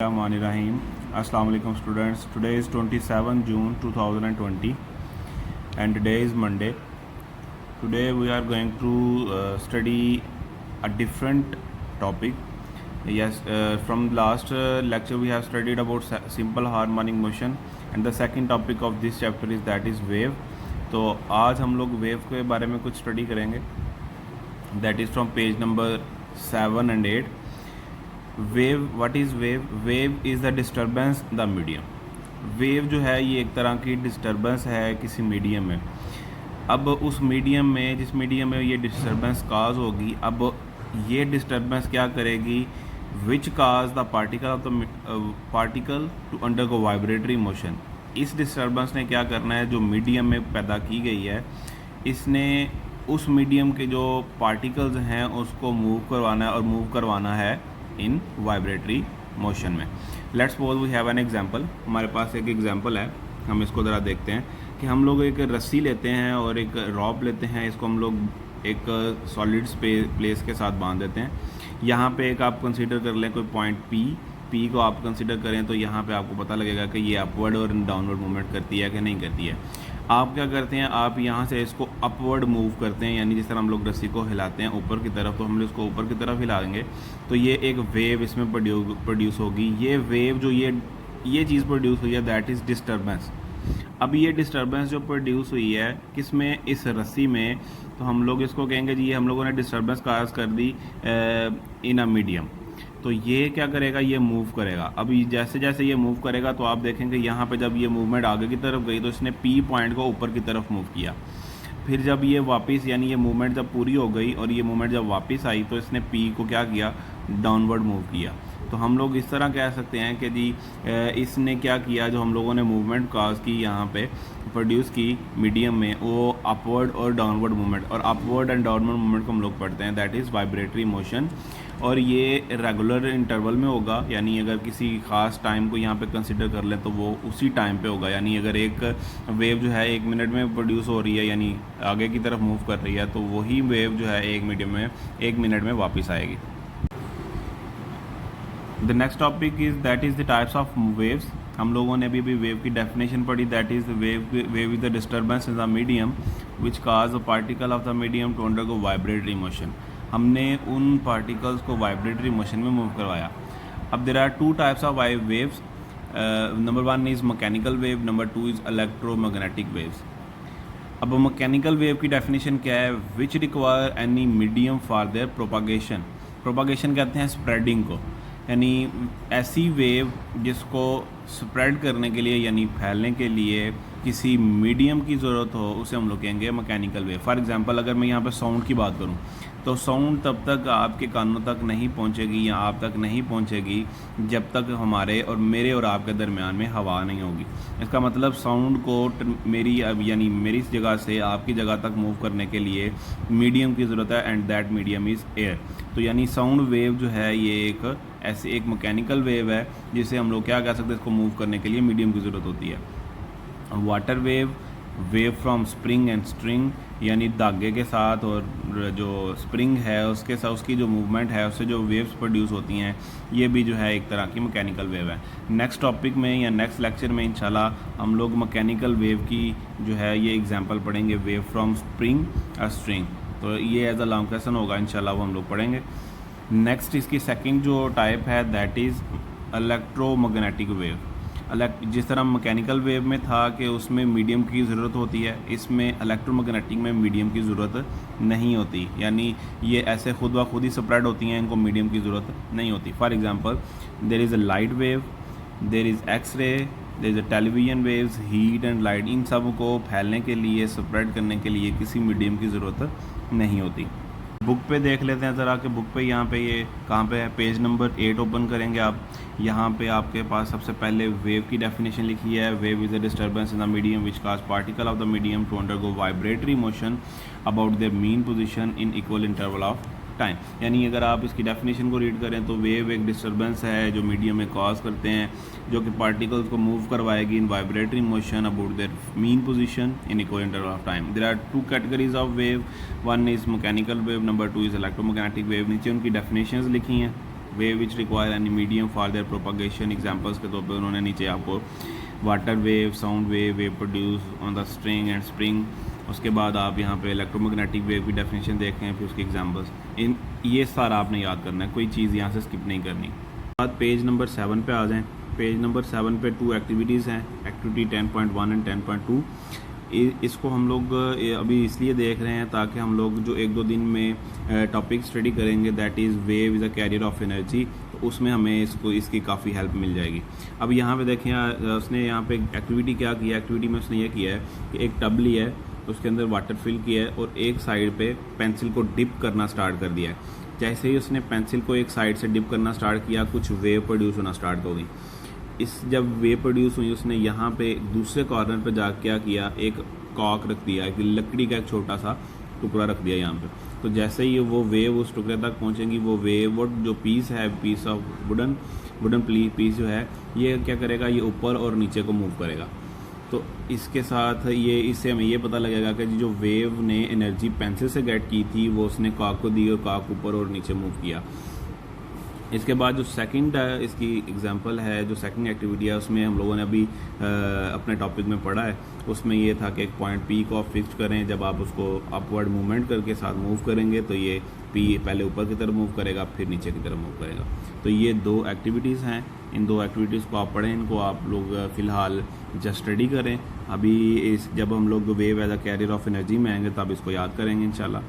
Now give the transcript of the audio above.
Rahim. Assalamu alaikum students. Today is 27 June 2020 and today is Monday. Today we are going to study a different topic. Yes, from last lecture we have studied about simple harmonic motion and the second topic of this chapter is that is wave. तो आज हम लोग wave के बारे में कुछ study करेंगे. That is from page number 7 and 8. Wave, what is wave? Wave is the disturbance the medium. Wave जो है ये एक तरह की डिस्टर्बेंस है किसी मीडियम में. अब उस मीडियम में, जिस मीडियम में ये डिस्टर्बेंस काज होगी, अब ये डिस्टर्बेंस क्या करेगी? Which cause the particle to undergo vibratory motion. इस डिस्टर्बेंस ने क्या करना है, जो मीडियम में पैदा की गई है, इसने उस मीडियम के जो पार्टिकल्स हैं उसको मूव करवाना है और मूव करवाना है इन वाइब्रेटरी मोशन में. Let's suppose we have an example. हमारे पास एक एग्जांपल है, हम इसको ज़रा देखते हैं कि हम लोग एक रस्सी लेते हैं और एक रॉप लेते हैं. इसको हम लोग एक सॉलिड प्लेस के साथ बांध देते हैं. यहाँ पे एक आप कंसीडर कर लें कोई पॉइंट पी को आप कंसीडर करें तो यहाँ पे आपको पता लगेगा कि ये अपवर्ड और डाउनवर्ड मूवमेंट करती है कि नहीं करती है. आप क्या करते हैं, आप यहाँ से इसको अपवर्ड मूव करते हैं, यानी जिस तरह हम लोग रस्सी को हिलाते हैं ऊपर की तरफ, तो हम लोग इसको ऊपर की तरफ हिलाएंगे तो ये एक वेव इसमें प्रोड्यूस होगी. ये वेव जो ये चीज़ प्रोड्यूस हुई है दैट इज़ डिस्टर्बेंस. अब ये डिस्टर्बेंस जो प्रोड्यूस हुई है किसमें, इस रस्सी में, तो हम लोग इसको कहेंगे जी हम लोगों ने डिस्टर्बेंस काज कर दी इन अ मीडियम. तो ये क्या करेगा, ये मूव करेगा. अभी जैसे जैसे ये मूव करेगा तो आप देखेंगे यहाँ पे जब ये मूवमेंट आगे की तरफ गई तो इसने पी पॉइंट को ऊपर की तरफ मूव किया. फिर जब ये वापस, यानी ये मूवमेंट जब पूरी हो गई और ये मूवमेंट जब वापस आई तो इसने पी को क्या किया, डाउनवर्ड मूव किया. तो हम लोग इस तरह कह सकते हैं कि जी इसने क्या किया, जो हम लोगों ने मूवमेंट काज की यहाँ पे प्रोड्यूस की मीडियम में, वो अपवर्ड और डाउनवर्ड मूवमेंट, और अपवर्ड एंड डाउनवर्ड मूवमेंट को हम लोग पढ़ते हैं दैट इज़ वाइब्रेटरी मोशन. और ये रेगुलर इंटरवल में होगा, यानी अगर किसी ख़ास टाइम को यहाँ पे कंसिडर कर लें तो वो उसी टाइम पे होगा. यानी अगर एक वेव जो है 1 मिनट में प्रोड्यूस हो रही है, यानी आगे की तरफ मूव कर रही है, तो वही वेव जो है 1 मिनट में वापस आएगी. The next topic is that is the types of waves. हम लोगों ने अभी वेव की डेफिनेशन पढ़ी. That is wave is the disturbance in the medium which cause a particle of the medium to undergo vibratory motion. हमने उन particles को vibratory motion में मूव करवाया. अब there are 2 types of waves. Number 1 is mechanical wave, number 2 is electromagnetic waves. अब mechanical wave की definition क्या है? Which require any medium for their propagation. Propagation कहते हैं स्प्रेडिंग को, यानी ऐसी वेव जिसको स्प्रेड करने के लिए, यानी फैलने के लिए किसी मीडियम की ज़रूरत हो, उसे हम लोग कहेंगे मैकेनिकल वेव. फॉर एग्जांपल अगर मैं यहाँ पे साउंड की बात करूँ तो साउंड तब तक आपके कानों तक नहीं पहुँचेगी या आप तक नहीं पहुँचेगी जब तक हमारे और मेरे और आपके दरमियान में हवा नहीं होगी. इसका मतलब साउंड को मेरी, अब यानी मेरी इस जगह से आपकी जगह तक मूव करने के लिए मीडियम की ज़रूरत है and that medium is air. तो यानी साउंड वेव जो है ये एक ऐसे एक मैकेनिकल वेव है जिसे हम लोग क्या कह सकते हैं, इसको मूव करने के लिए मीडियम की ज़रूरत होती है. Water wave, wave from spring and string, यानी धागे के साथ और जो स्प्रिंग है उसके साथ उसकी जो मूवमेंट है उससे जो वेव्स प्रोड्यूस होती हैं, ये भी जो है एक तरह की मैकेनिकल वेव है. नेक्स्ट टॉपिक में या नेक्स्ट लेक्चर में इंशाल्लाह हम लोग मैकेनिकल वेव की जो है ये एग्जांपल पढ़ेंगे, वेव फ्रॉम स्प्रिंग और स्ट्रिंग. तो ये एज अ लॉन्ग क्वेश्चन होगा, इंशाल्लाह वो हम लोग पढ़ेंगे. नेक्स्ट इसकी सेकंड जो टाइप है दैट इज़ इलेक्ट्रोमैग्नेटिक वेव. जिस तरह मैकेनिकल वेव में था कि उसमें मीडियम की ज़रूरत होती है, इसमें इलेक्ट्रोमैग्नेटिक में मीडियम की ज़रूरत नहीं होती, यानी ये ऐसे खुद ब खुद ही स्प्रेड होती हैं, इनको मीडियम की ज़रूरत नहीं होती. For example there is a light wave, there is X ray, there is a television waves, heat and light. इन सब को फैलने के लिए, स्प्रेड करने के लिए किसी मीडियम की ज़रूरत नहीं होती. बुक पे देख लेते हैं ज़रा कि बुक पे यहाँ पे ये कहाँ पे है. पेज नंबर 8 ओपन करेंगे आप. यहाँ पे आपके पास सबसे पहले वेव की डेफिनेशन लिखी है. Wave is a disturbance in the medium which cause particle of the medium to undergo vibratory motion about their mean position in equal interval of time. यानी अगर आप इसकी डेफिनेशन को रीड करें तो वेव एक डिस्टर्बेंस है जो मीडियम में कॉज करते हैं, जो कि पार्टिकल्स को मूव करवाएगी in vibratory motion about their mean position in equal interval of time. There are 2 categories of wave. 1 is mechanical wave, number 2 is electromagnetic wave. नीचे उनकी डेफिनेशंस लिखी हैं. Wave which require any medium for their propagation. Examples के तौर पे उन्होंने नीचे आपको water wave, sound wave, wave produce on the string and spring. उसके बाद आप यहाँ पे इलेक्ट्रोमैग्नेटिक वेव की डेफिनेशन देखें, फिर उसके एग्जांपल्स। इन ये सारा आपने याद करना है, कोई चीज़ यहाँ से स्किप नहीं करनी। बाद पेज नंबर 7 पे आ जाएं। पेज नंबर 7 पे 2 एक्टिविटीज़ हैं, एक्टिविटी 10.1 एंड 10.2। इसको हम लोग अभी इसलिए देख रहे हैं ताकि हम लोग जो 1-2 दिन में टॉपिक स्टडी करेंगे, that is wave is a carrier of energy, तो उसमें हमें इसकी काफ़ी हेल्प मिल जाएगी। अब यहाँ पे देखें, उसने यहाँ पे एक्टिविटी क्या किया। एक्टिविटी में उसने ये किया है कि एक टब लिया है, उसके अंदर वाटर फिल किया है और एक साइड पे पेंसिल को डिप करना स्टार्ट कर दिया है। जैसे ही उसने पेंसिल को एक साइड से डिप करना स्टार्ट किया, कुछ वेव प्रोड्यूस होना स्टार्ट हो गई। जब वेव प्रोड्यूस हुई, उसने यहाँ पे दूसरे कॉर्नर पे जा क्या किया, एक कॉक रख दिया, एक लकड़ी का एक छोटा सा टुकड़ा रख दिया यहाँ पे। तो जैसे ही वो वेव उस टुकड़े तक पहुँचेंगी, वो वेव और जो पीस है, पीस ऑफ वुडन पीस जो है, ये क्या करेगा, ये ऊपर और नीचे को मूव करेगा। तो इसके साथ इससे हमें ये पता लगेगा कि जो वेव ने एनर्जी पेंसिल से गेट की थी, वो उसने कॉक को दी और कॉक ऊपर और नीचे मूव किया। इसके बाद जो सेकंड इसकी एग्जांपल है, जो सेकंड एक्टिविटी है, उसमें हम लोगों ने अभी अपने टॉपिक में पढ़ा है। उसमें ये था कि एक पॉइंट पी को आप फिक्स करें। जब आप उसको अपवर्ड मूवमेंट करके साथ मूव करेंगे तो ये पी पहले ऊपर की तरफ मूव करेगा, फिर नीचे की तरफ मूव करेगा। तो ये 2 एक्टिविटीज़ हैं। इन 2 एक्टिविटीज़ को आप पढ़ें, इनको आप लोग फ़िलहाल जस्ट स्टडी करें। अभी जब हम लोग wave as a carrier of energy में आएंगे तब इसको याद करेंगे इंशाल्लाह।